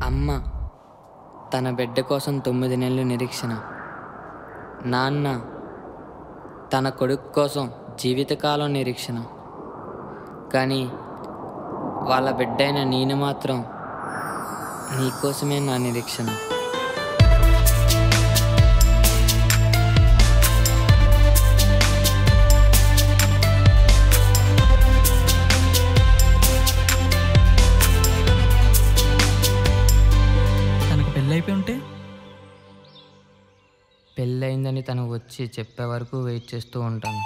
అమ్మ తన బిడ్డ కోసం 9 నెలలు నిరీక్షణ. నాన్న తన కొడుకు కోసం జీవితకాలం నిరీక్షణ. కానీ వాళ్ళ బిడ్డైన నేను మాత్రం నీకోసమే నా నిరీక్షణ. పెళ్ళైపోయి ఉంటే పెళ్ళయిందని తను వచ్చి చెప్పే వరకు వెయిట్ చేస్తూ ఉంటాను.